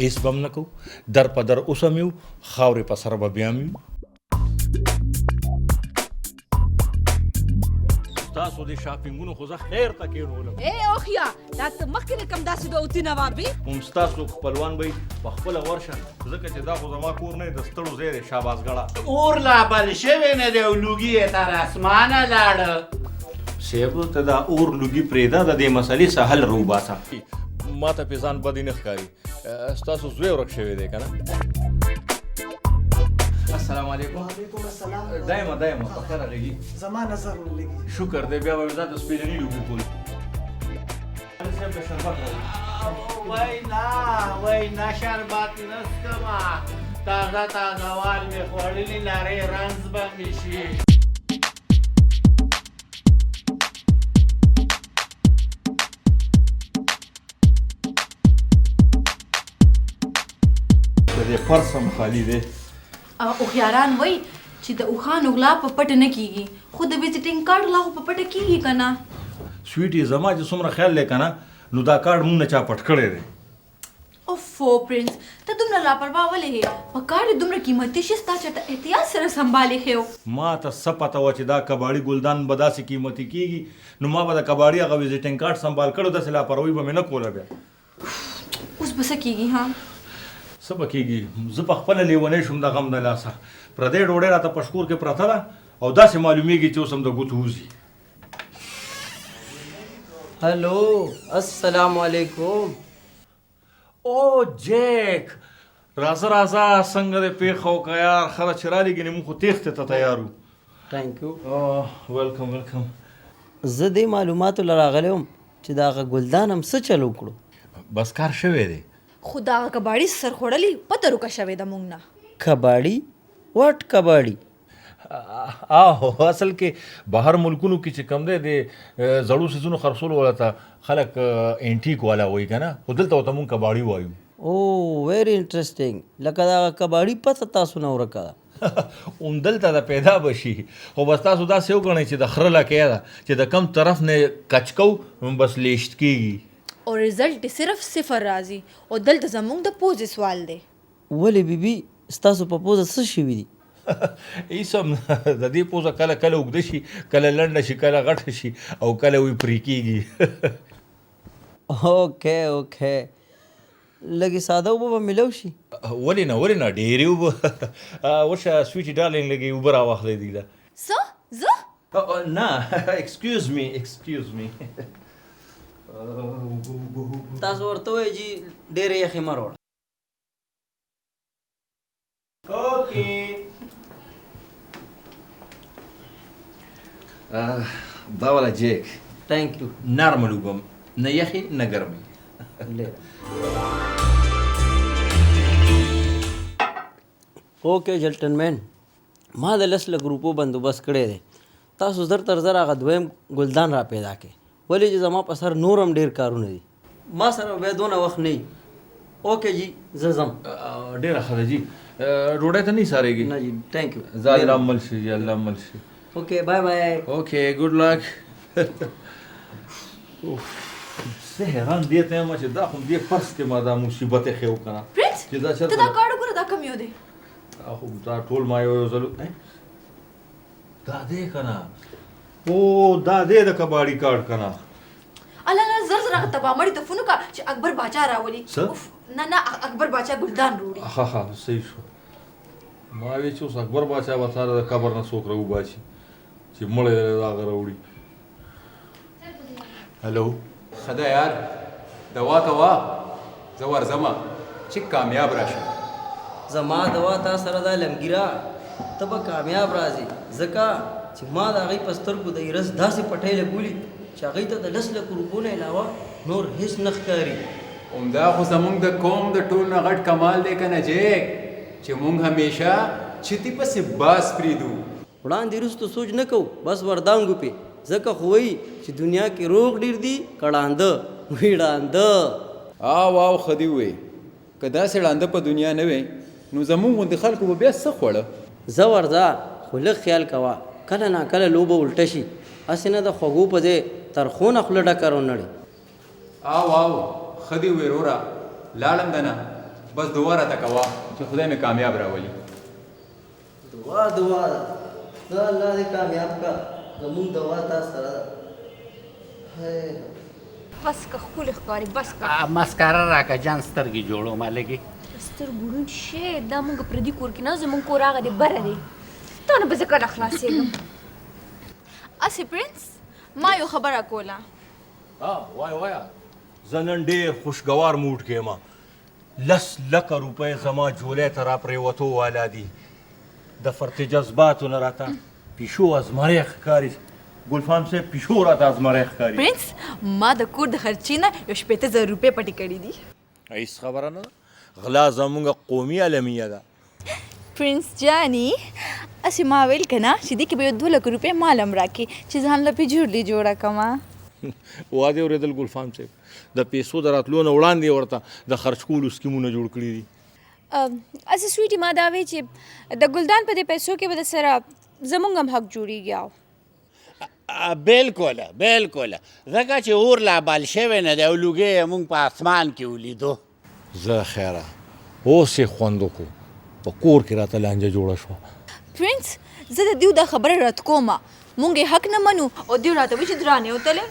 ایس بم نه کوو در په در اوس هم یو خاورې په سر به بیا هم یو تاسو د شاپینګونو خو زه خیر ته کېنولم اوخیا دا ته مخکې نه کوم داسې د اوتي نوابې هم ستاسو خپلوان به په خپله ورشه ځکه چې دا خو زما کور نه د ستړو ځای دی شاباسګړه اور لا بل شوی نه دی او لوګي یې تر اسمانه لاړه صاحب ته دا اور لوګي پرېږده د دې مسلې څه حل روباسه ما ته پې ځان بدې نه ښکاري ستاسو زوی ورک شوی دی که نه السلام علیکم وعلیکم السلام دایمه په خیر راغلي زما نظر نه لګي شکر دی بیا به مې ځان د سپېلني لوګي کول صاحب د شربت راوړي وینا شربت نسکما تازه وال مې خوړلي نری رنځ به مې شي د دې پرس هم خالي دی اوخیاران وای چې د اوښانو غلا په پټه نه کیږي خو د ویزټینګ کارت غلا خو په پټه کیږي که نه سویټي زما چې څومره خیال دی که نه نو دا کارډ مونږ نه چا پټ کړی دی اوفو پرنس ته دومره لاپروا ولې یې په کارډ دومره قیمتي شي ستا چېرته احتیاط سره سنبالې ښې ما ته څه پته وه چې دا کباړي ګلدان به داسې قیمتي کېږي نو ما به د کباړي هغه ویزټینګ کارت سنبال کړو داسې لاپروي به مې نه کوله بیا اوس به څه کېږي ها څه به کېږي زه په خپله لیونی شوم د غم د لاسه پردۍ ډوډۍ راته په شکور کې پرته ده او داسې معلومیږي چې اوس هم د ګوتو وځي هلو السلام علیکم او جیک راځه څنګه دې پېښه وکړه یار ښه ده چې رالېږي نو موږ خو تېښتې ته تیار وو تھینک یو ویلکم زه دې معلوماتو له راغلی وم چې د هغه ګلدان هم څه چل وکړو بس کار شوی دی خو دا هغه کباړي سر خوړلي پته روکه شوې ده موږ نه کباړي واټ کباړي آهو اصل کې بهر ملکونو کې چې کم دی د زړو څیزونو خرڅولو والا ته خلک اینټیک والا وایي که نه خو دلته ورته مونږ کباړي وایو او ویری انټرسټینګ لکه د هغه کباړي پته تاسو نه ورکه ده همدلته د پیدا به شي خو بس تاسو داسې وګڼئ چې د خره لکۍ ده چې د کم طرف نه کچ کوو بس لیشت کېږي او رزلټ یې صرف صفر راځي او دلته زموږ د پوزې سوال دی ولې بیبي ستاسو په پوزه څه شوي دي هېڅ هم د دې پوزه کله اوږده شي کله لنډه شي کله غټه شي او کله وی پرې کېږي اوکې لږې ساده اوبه به میلو شي ولې نه ډېرې اوبه ورشه سویټي ډارلینګ لږې اوبه راواخلی دی ده څه زه نه ایکسکیوز می تاسو ورته وایئ چې ډېرې یخې مه راوړه دا والا جیک تھینک یو نرمل اوبه نه یخې نه ګرمې اوکې جلټنمین ما د 10 لک روپو بندوبست کړی دی تاسو زر تر زر هغه دویم ګلدان را پیدا کړئ ولې چې زما په سر نور هم ډېر کارونه دي ما سره بیا دونه وخت نه وي اوکې جی زه ځم ډېره ښه ده جي ډوډۍ ته نه سارېږي نه جی تھینک یو زه الله مل شي جي الله مل شي اوکې بای بای اوکې ګډ لک زه حیران دې ته یم چې دا خو دې فرض کې ما دا مصیبت یې ښې وکړه پرنس چې دا ته دا کارډ وګوره دا کم یو دی دا ټول ما یو ځل دا دی که نه او دا دی د کباړي کارډ که نه الله زر هغه تبامړي ته فون وکړه چې اکبر باچا راولي څه نه اکبر باچا ګلدان وروړي ها صحیح شو ما وی چې اوس اکبر باچا به ساره د قبر نه څوک راوباسي چې مړی دی د هغه راوړي هلو ښه ده یار دوا کوه زه ورځمه چې کامیاب راشم زما دوا تا سره دا لمګیره ته به کامیاب راځې ځکه چې ما د هغې په سترګو د ایرس داسې پټۍ لګولي چې هغې ته د 10 لک روپو نه علاوه نور هېڅ نه ښکاري همدا خو زمونږ د قوم د ټول نه غټ کمال دی که نه جیک چې مونږ همیشه چتي پسې باز پرېږدو وړاندې وروستو سوچ نه کوو بس وردانګو پې ځکه خو وایي چې دنیا کې روغ ډېر دي که ړانده وی ړانده واو ښه دې ووایې که داسې ړانده په دنیا نه وی نو زمونږ غوندې خلکو به بیا څه خوړه زه ورځه خو لږ خیال کوه کله ناکله لوبه الټه شي هسې نه د خوږو په ځای ترخو نه خوله ډکه رانړې واو ښه دې ووایې وروره لاړم ده نه بس دعا راته کوه چې خدای مې کامیاب راولي. دعا دعا دا الله دې کامیاب کا زمونږ دعا تاسو سره ده. بس که ښکلې ښکاري بس که مسکاره راکه جان سترګې جوړو ما لګي. سترګړون شی دا مونږ پردي کور کې نه زمونږ کور هغه دی بره دی تا نه به زه کله خلاصېږم. اسې پرنس ما یو خبره کوله. وایا زه نن ډېر خوشګوار موډ کې یم. 10 لکه روپۍ زما جولۍ ته را پرېوتو والا دي. د فرط جذباتو نه راته پیشو ازمری ښکاري. ګلفام صاحب پیشو راته ازمری ښکاري. پرنس ما د کور د خرچې نه یو 15,000 روپۍ پټې کړي دي. هیڅ خبره نه ده. غلا زموږ قومي علمیه ده. پرنس جاني اسې ما ویل که نه چې دې کې به یو 2 لکه روپۍ مال هم راکړي چې ځان له پیجورلي جوړه کړمه. واده اورېدل ګلفام صاحب د پیسو د راتلو نه وړاندې ورته د خرچ کولو سکیمونه جوړ کړي دي. اسې سویټي ما دا وی چې د ګلدان په دې پیسو کې به د سره زمونږ هم حق جوړیږي. بالکل بالکل ځکه چې اور لا بال شوی نه دی او لوګی یې موږ په اسمان کې ولیدو. زه خیره اوس یې خوند وکړو. په کور کې راته لانجه جوړه شوه. پرنس زه د دیو دا خبره رد کومه. مونږ یې حق نه منو او دیو راته وایي چې درانې وتلې.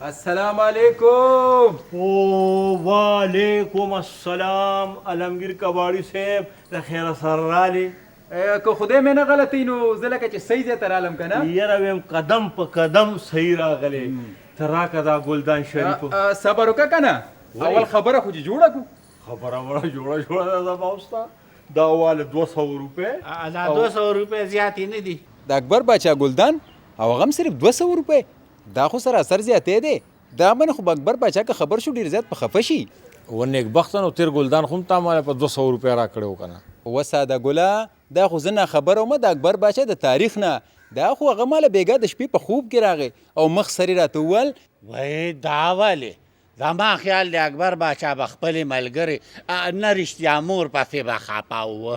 السلام علیکم. او وعلیکم السلام علمگیر کباړي صاحب د خیره سره رالی. که خدای مې نه غلطی نو زه لکه چې صحیح ځای ته رالم که نه. یره ویم قدم په قدم صحیح راغلی. ته راکه دا ګلدان شریفو. صبر وکړه که نه اول خبره خو چې جوړه کړو. خبره وړه جوړه ده زما اوستا. دا واله 200 روپۍ. دا 200 روپۍ زیاتې نه دي. د اکبر باچا ګلدان او هغه هم صرف 200 روپۍ. دا خو سره اثر زیاتې دی. دا باندې خو اکبر باچا که خبر شو ډېر زیات په خفه شي. و نیکبختن او تیر ګلدان خو هم تا ماله په 200 روپۍ راکړی و که نه. و ساده ګله دا خو زه ناخبره ومه د اکبر باچا د تاریخ نه. دا خو هغه ماله بېګا د شپې په خوب کې راغی او مخ سرې راته وویل وای دا ولې زما خیال دی اکبر باچا به خپلې ملګرې نه رښتیا مور پسې به خفه وه.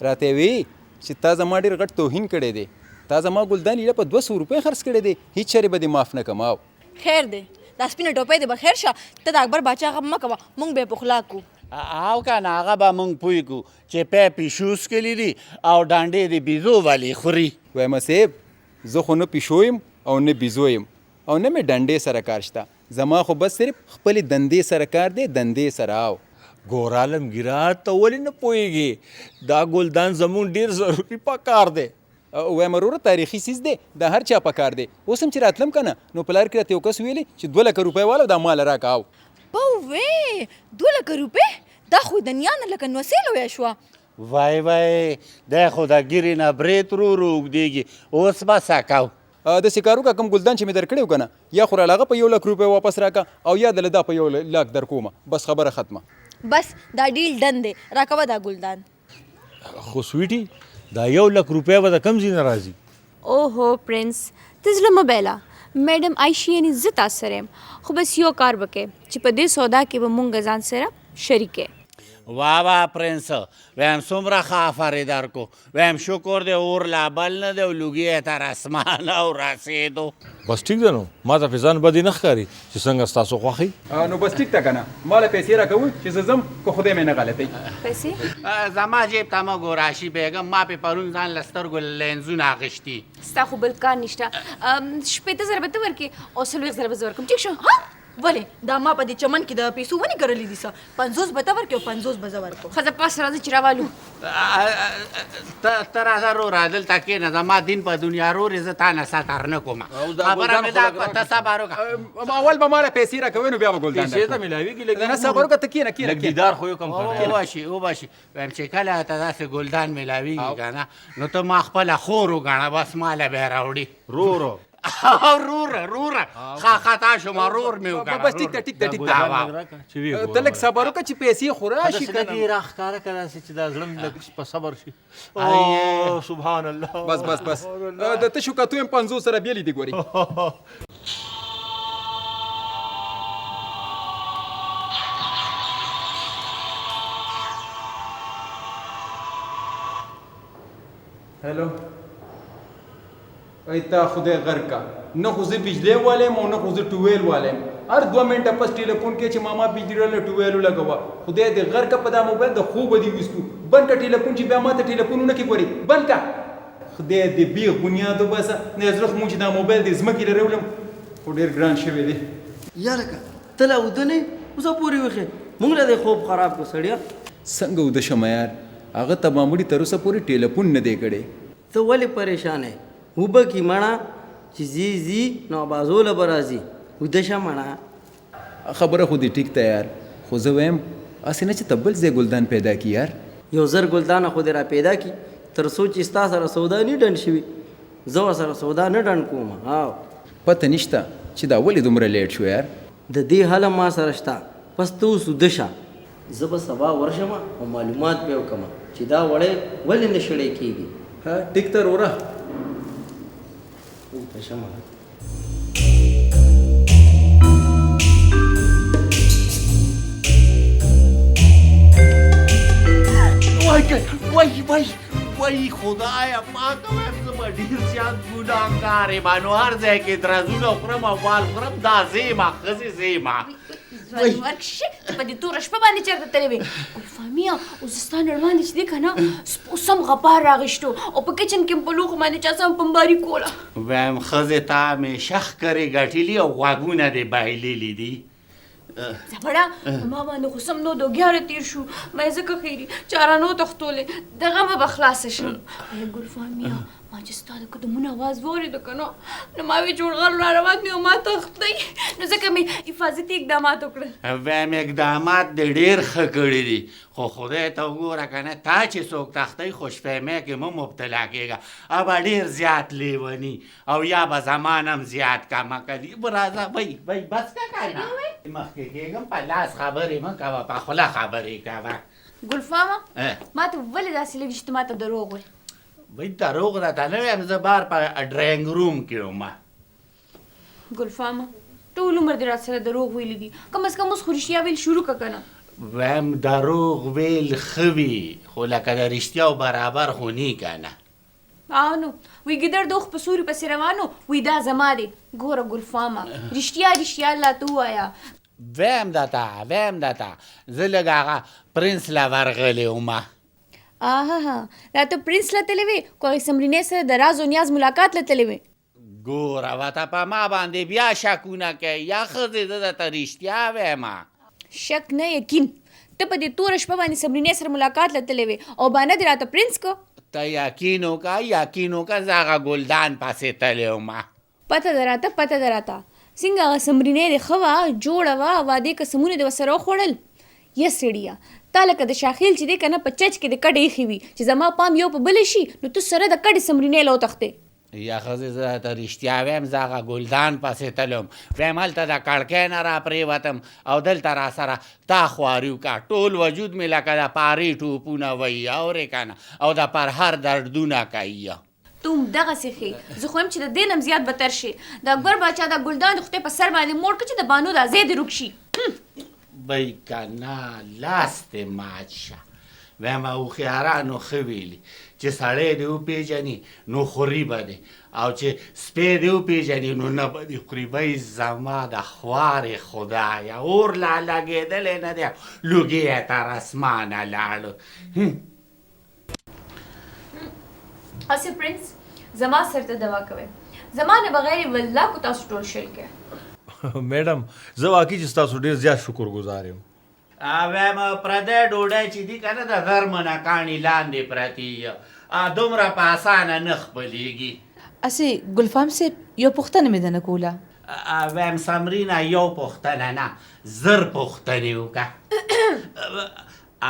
راته وی چې تا زما ډېر غټ توهین کړی دی. تا زما ګلدان ایله په 200 روپۍ خرڅ کړی دی. هېڅ چرې به دې معاف نه کماو. خیر دی دا سپینه ټوپۍ دې به خیر شه. ته د اکبر باچا غم مه کوه مونږ به یې پخلا کړو. او که نه هغه به موږ پوه کړو چې پی پیشو څکلي دي او ډانډې د بیزو ولې خوري. وایم صاحب زه خو نه پیشو یم او نه بیزو یم او نه مې ډنډې سره کار شته. زما خو بس صرف خپلې دندې سره کار دی. دندې سره او ګور عالمګیره ته ولې نه پوهېږي دا ګلدان زموږ ډېر ضروري پکار دی. وایم وروره تاریخي څیز دی دا هر چا پکار دی. اوس هم چې راتلم که نه نو پلار کې راته یو کس ویلې چې 2 لکه روپۍ والا دا مال راکه او بوې 2 لکه روپۍ دا خو د نیا نه لکه نوسې لویه شوه. وای وای دی خو د ګیرې نه برېت ورو اوږدېږي. اوس به څه کوو؟ داسې کار وکړه کوم ګلدان چې مې درکړی و که نه یا خو راله هغه په 1 لک روپۍ واپس راکړه او یا دله دا په 1 لاک در کومه. بس خبره ختمه. بس دا ډیل ډن دی راکوه دا ګلدان. خو سویټي دا 1 لک روپۍ به د کم ځای نه راځي. اوهو پرنس ته زړه مه بایله. میډم عایشې یعنې زه تا سره یم خو بس یو کار وکړې چې په دې سودا کې به مونږ ځان سره شریک. واه واه پرنس ویم څومره ښه آفرېدر کو. ویم شکر دی اور لا بل نه دی او لوګي یې تر اسمانه او رسېدو. بس ټیک ده نو ما ته فیضان بدې نه ښکاري چې څنګه ستاسو خوښي. نو بس ټیک ته که نه ما له پیسې راکوئ چې زه ځم که خدای مې نه غلطوي. پیسې زما جیب ته مه ګوره راشي بیګم ما پې پرون ځان له سترګو لینزونه اخیستي. ستا خو بل کار نشته. 15,000 به ته ورکړې او 40,000 به زه ورکړم. ټیک شو؟ ولې دا ما په دې چمن کې د پیسو ونې کرلې دي څه 50 به ته ورکړې او 50 به زه ورکړم. ښځه پاس راځه چې راوالو. ته راځه روره دلته کښېنه زما دین په دنیا رورې زه تا نه ساتر نه کومه. خبره مې دا ته صبر وکړه. اول به ما له پیسې راکوئ نو بیا به ګلدان پیسې ته میلاویږي نه صبر وکړه ته کښېنه لږ دیدار خو یو کم کړی. وبشي ویم چې کله ته داسې ګلدان میلاویږي که نه نو ته ما خپله خور وګڼه بس ما له به یې راوړي. رورو روره خطا شوم رور مې وکړه. بس ټیک ته ټیک ته ټیک ته ته لږ صبر وکړه چې پیسې خو راشي که نه. راښکاره که داسې چې دا زړه مې لږ په صبر شي. سبحان الله. بس د تشو کتو یم 50 سره بیلې دي ګورې. هلو ای تا خدای غر کا نه خو زه بجلی والی یم او نه خو زه ټویل والی یم هر 2 منټه پس ټلیفون کې چې ماما بجلی له ټویلو لګوا خدای دې غر کا په دا موبایل د خوب دی وستو بند کا ټلیفون چې بیا ماته ټلیفونونه کې ګوري بند کا خدای دې بیغ بنیادو بس نه زړه مو چې دا موبایل دې زمکې لرولم خو ډیر ګران شوی دی یارکه تله ودنې اوسه پوری وخه مونږ له دې خوب خراب کو سړیا څنګه ود شم یار هغه ته معمولی تر اوسه پوری ټلیفون نه دی کړي ته ولې پریشان یې وبه کی مړه چې زی نو بازول برازي ودشه مړه خبره خو دې ټیک ته یار خو زه وایم اسنه چې تبل زې ګلدان پیدا کی یار یو زر ګلدان خو دې را پیدا کی تر سوچ استا سره سودا نه ډن شي زو سره سودا نه ډن کوم ها پته نشته چې دا ولې دومره لیټ شو یار د دې حال ما سره شته پس ته سودشه زه به سبا ورشم او معلومات به وکم چې دا وړې ولې نشړې کیږي ها ټیک ته وره ودشه مړه وای خدایا پاکه وایم زه به ډېر زیات ګناهګار یم نو هر ځای کې درزونه خورم او بال خورم دا زیمه ښځې زیمه ورکشه په دې توره شپه باندې چېرته تللی وې ګلفامیا اوس ستا نړوان دي چې دی که نه سم غبار راغېشتو او په کچن کې په لوښو باندې چا سم پمباري کوله وایم ښځې ته همیشه ښکرې ګټلي او غوږونه دې بایللي دي زبړه ما باندې خو سم نو دوګیاره تېر شو ما یې ځکه خیري چاره نو تښتولې دغه به به خلاصه شم ای ګلفامیا ما چې ستا د قدمونو اواز واورېده که نه نو ما وې جوړغر راروان مې او ما تښتئ نو ځکه مې حفاظتي اقدامات وکړل وایم اقدامات دې ډېر ښه کړي دي خو خدای ته وګوره که نه تا چې څوک تښتئ خوشفهمۍ کې مه مبتلا کېږه ابه ډېر زیات لیوني او یا به زمان هم زیات کمه کوي راځه وی بس که که نه مخکې کېږم په لاس خبرې مه کوه په خوله خبرې کوه ګلفامه ما ته ولې داسې لږ چې ته ما ته دروغ وایې وای دروغ راته نه وایم زه بار په ډرینګ روم کې وم ګلفامه ټول عمر دې راسره دروغ ویلي دي کم از کم اوس خو رښتیا ویل شروع که که نه وایم دروغ ویل ښه وي خو لکه د رښتیاو برابر خو نی که نه نو وی ګیدړ د اوښ په سوري پسې روانو وی دا زما دی ګوره ګلفامه رښتیا الله ته ووایه ویم درته زه لږ هغه پرنس له ورغلی ومه دا ته پرنس له تللی وې خو هغې سمرینې سره د راز و نیاز ملاقات له تللی وې ګوره وته په ما باندې بیا شکونه کوي یا ښځې زه درته رښتیا ویمه شک نه یقین ته په دې توره شپه باندې سمرینې سره ملاقات له تللی وې او بانه دې راته پرنس کو ته یقین وکړه زه هغه ګلدان پسې تللی ومه پته ده راته څنګه هغه سمرینې دې ښه وه جوړه وه وادې قسمونه دې ورسره وخوړل یا سړیه تا لکه د شاخیل چې دی که نه په چچ کې د کډې ایښې وي چې زما پام یو په بله شي نو ته سره د کډې سمرینې له وتښتې یا ښځې زه درته رښتیا ویم زه هغه ګلدان پسې تلم ویم هلته د کړکۍ نه را پرېوتم او دلته را سره تا خواري وکړه ټول وجود مې لکه د پارې ټوپونه وهي اورې که نه او د پرهر دردونه کوي ته همدغسې ښې زه خو یم چې د دې نه هم زیات بدتر شي د اکبر باچا د ګلدان د خدای په سر باندې موړ کړه چې د بانو دا ځای دې روک شي وای که نه لاس دې مات شه ویم هوښیارانو ښه ویلي چې سړی دې وپېژني نو خوري به دی او چې سپی دې وپېژني نو نه به دې خوري وای زما د خوارې خدایه اور لا لګېدلی نه دی لوګي یې تر اسمانه لاړو اسې پرنس زما سر ته دوا کوئ زما نه بغیر والله کو تاسو ټول شل کې میډم زه واقعي چې ستاسو ډېر زیات شکر ګزار یم وایم پردی ډوډۍ چې دي که نه د غرمه نه کاڼي لاندې پرتې دومره په اسانه نه خپلېږي اسې ګلفام صاحب یو پوښتنه مې درنه کوله وایم سمرینه یو پوښتنه نه زر پوښتنې وکړه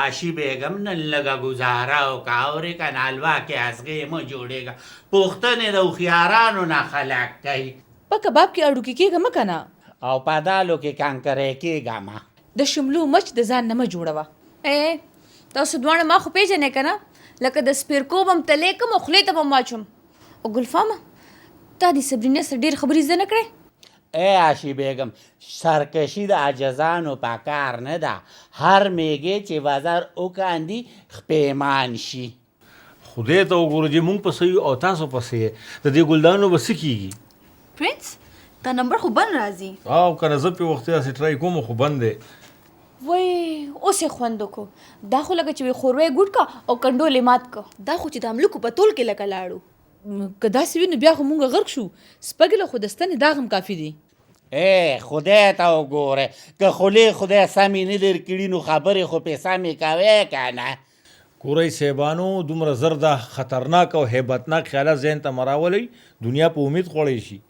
آشی بیگم نن لگا گزارا وکړه اورې که نه حلوا کې ازغې مه جوړېږه پوښتنې د هوښیارانو نه خلق کوي په کباب کې اړوکې کېږه مه که نه او په دالو کې کانکری کېږه مه د شملو مچ د ځان نه مه جوړوه تاسو دواړه ما خو پېژنئ که نه لکه د سپیرکوب هم تلی کم او خولې ته به هم واچوم او ګلفامه تا دې صبرینې سره ډېرې خبرې زده نه کړې ای آشی بیگم سرکشی د عجزانو په کار نه ده هر میږی چې وزر وکاندي خپیمان شي خدای ته وګوره چې مونږ پسې یو او تاسو پسې د دې ګلدانو به څه کېږي پرنس دا نمبر خو بند راځي او کنه زه په وخت داسې ټرای کوم خو بند دی وای اوس یې خوند وکړو دا خو لکه چې وي خوروی ګوټ کا او کنډولې مات کا دا خو چې د املوکو په تول کې لکه لاړو که داسې وي نو بیا خو مونږ غرق شو سپږې له خو د ستنې دا هم کافي دی خدای ته وګوره که خولې خدای سمې نه لرې کړي نو خبرې خو پې سمې کوې که نه کورۍ صاحبانو دومره زر دا خطرناک او هیبتناک خیالات ذهن ته مراولی دنیا په امید خوړی شي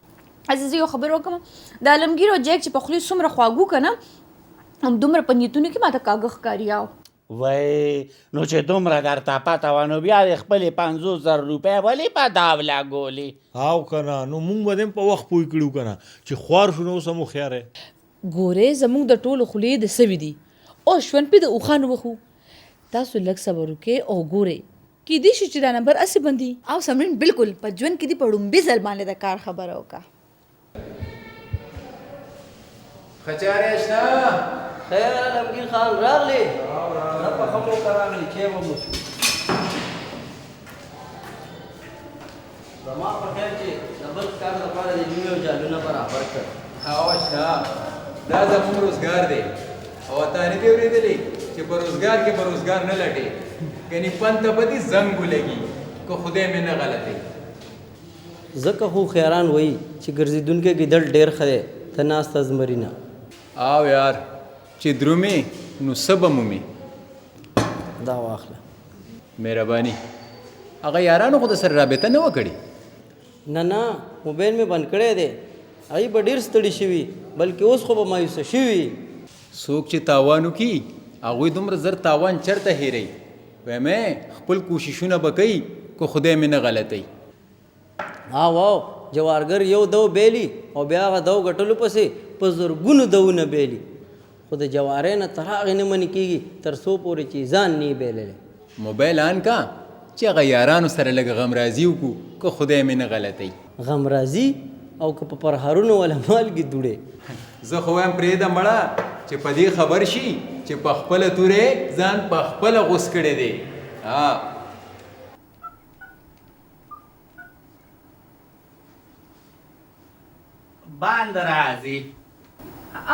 زه یو خبر وکړم د عالمګیر او جیک چې په خولې څومره خواږو که نه دومره په نیتونو کې ماته کاږه ښکاري وای نو چې دومره درته پته وه نو بیا د خپلې 50,000 روپۍ ولې په داو لګولې او کنه نو مونږ به دې په وخت پوه کړو کنه چې خوار شو نو اوس هم هوښیار یې ګورې زموږ د ټولو خولې د سوي دي او ژوند پې د اوښانو وخو تاسو لږ صبر وکړئ او ګورئ کیدای شي چې دا نمبر اسې بندي او سمرین بالکل په ژوند کې دې په ړومبي ځل باندې د کار خبره وکړه خچارې شته خیر عالمگیر خان راغلی نه په خمو که راغلی چې به مو زما په خیال چې د بل کار لپاره د نوي او جالونه برابر کړ او شته دا زموږ روزګار دی او تا نه دی اورېدلی چې په روزګار کې به روزګار نه لټې ګنې پن ته به دې زنګ ولګي که خدای مې نه غلطوي ځکه خو خیران وایي چې ګرځېدونکی ګیدړ ډېر ښه دی ته ناسته زمري نه او یار چې درومې نو څه به مومې دا واخله مهرباني هغه یارانو خو د سره رابطه نه وه کړې نه نه موبایل مې بند کړی دی هغوی به ډېر ستړي شوي بلکې اوس خو به مایوسه شوي څوک چې تاوان وکړي هغوی دومره زر تاوان چېرته هېروي وایم خپل کوششونه به کوي که خدای مې نه غلطوي واو جوارګر یو دو بیلی او بیا هغه دو ګټلو پسې په زرګونو دوونه بیلی خو د جوارۍ نه تر هغې نه منې کېږي تر څو پورې چې ځان نه بیللی موبایل آن کا چې هغه یارانو سره لږ غمرازي وکړو که خدای مې نه غلطوي غمرازي او که په پرهارونو ولا مالګې دوړې زه خو وایم پرېږده مړه چې په دې خبر شي چې په خپله تورې ځان په خپله غوس کړی دی باندې راځي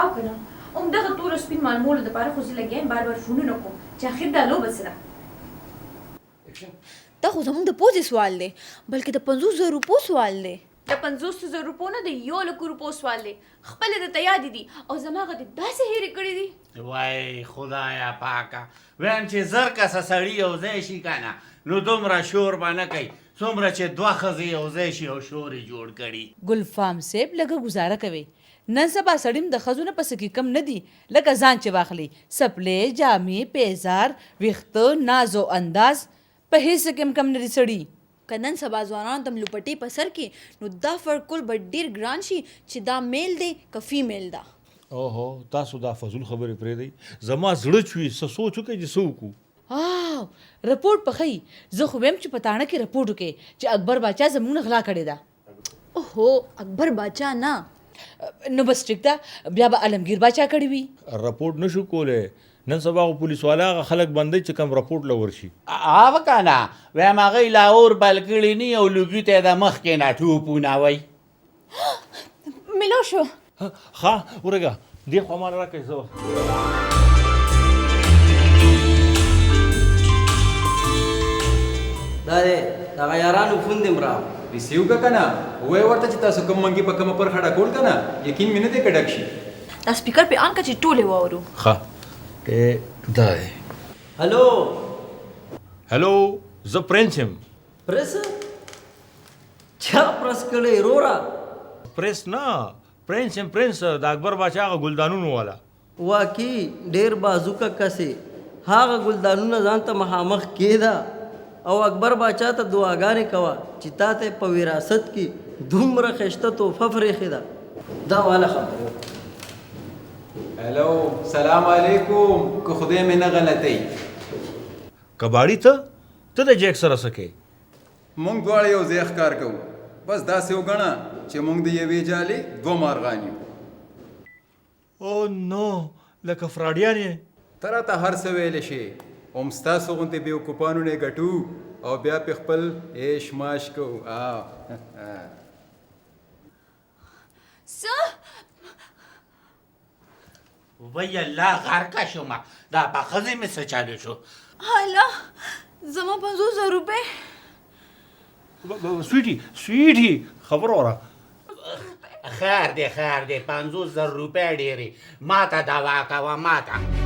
او که نه همدغه تور سپین معلومولو دپاره خو زه لګیا یم بار بار فونونه کوم چې اخر دا لوبه څه ده دا خو زموږ د پوزې سوال دی بلکې د 50,000 روپو سوال دی د 50,000 روپو نه د 1,00,000 روپو سوال دی خپلې درته یادې دي او زما هغه دې داسې هېرې کړې دي وای خدایا پاکه ویم چې زر کسه سړي یو ځای شي که نه نو دومره شور به نه کوي څومره چې دوه ښځې یو ځای شي او شور یې جوړ کړي ګلفام صاحب لږه ګزاره کوي نن سبا سړی د ښځو نه پسې کې کم نه دي لکه ځان چې واخلي سپلې جامې پیزار ویښته ناز او انداز په هیڅ کې کم نه دي سړي که نن سبا ځوانانو ته لوپټې په سر کې نو دا فرق کول به ډېر ګران شي چې دا میل دی که فیمیل ده اوهو تاسو دا فضول خبرې پرېږدئ زما زړه چوي څه سوچ وکړئ چې څه وکړو رپورټ پخی زه خو ویم چې په تاڼه کې رپورټ وکړې چې اکبر باچا زموږ نه غلا کړې ده اوهو اکبر باچا نه نو بس ټیک ده بیا به عالمګیر باچا کړی وي رپورټ نشو کولی نن سبا خو پولیس والا هغه خلک بندوي چې کم رپورټ له ورشي او که نه ویم هغوی لاور بل کړي ني او لوګي ته د مخکې نه ټوپونه وی ملو شو ښه ورګه دې خوا ماله راکړئ زه دا دی دغه یارانو فون دې مرا ریسیو که که نه ووایه ورته چې تاسو کوم منګي په کومه پرخه ډکول که نه یقین مې نه دی که ډک شي دا سپیکر پې آن که چې ټولې واورو ښه دا دی هلو هلو زه پرنس یم پرس چا پرس کړی رورا پرنس نه پرنس یم پرنس د اکبر باچا هغه ګلدانونو والا واقعي ډېر بازوکه کسې هغه ګلدانونه ځان ته مخامخ کېده او اکبر باچا ته دعاګانې کوه چې تا ته په وراثت کې دومره ښایسته تحفه پرېښې ده دا والا خبره هلو سلام علیکم که خدای مې نه غلطوي کباړي ته د جیک سره څه کوې مونږ دواړه یو ځای ښکار کوو بس داسې وګڼه چې مونږ د یوې جالې دوه مارغان یو او نو لکه فراډیان یې ته راته هر څه ویلی شي هم ستاسو غوندې بېوقوفانو نه ګټو او بیا پې خپل عیش ماش کوو څه وای الله غرقه شومه دا په ښځې مې څه چالو شو هاله زما 50,000 روپۍ سویټي خبره وره خیر دی 50,000 روپۍ ډېرې ما ته دوا کوه ما ته